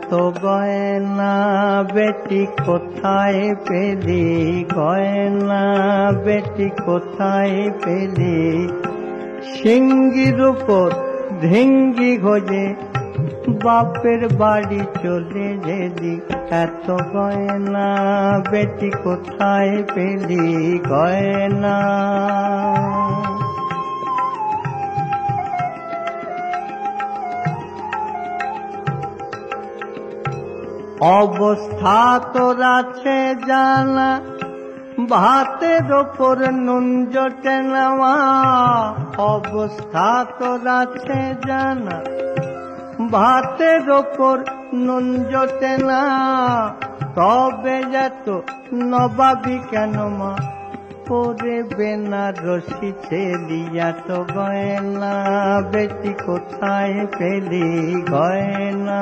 তো গয়না বেটি কোথায় পেলি, গয়না বেটি কোথায় পেলি, সিঙ্গির উপর ঢেঙ্গি ঘোজে বাপের বাড়ি চলে গেলি। এত গয়না বেটি কোথায় পেলি, গয়না। অবস্থা তোর আছে জানা, ভাতের ওপর নুন জোটে না মা। অবস্থা তোর আছে জানা, ভাতের ওপর নুন জোটে না। তবে যত নবাবি কেন মা, পরে বেনারসি ছেলি। এত গয়না বেটি কোথায় পেলি, গয়না।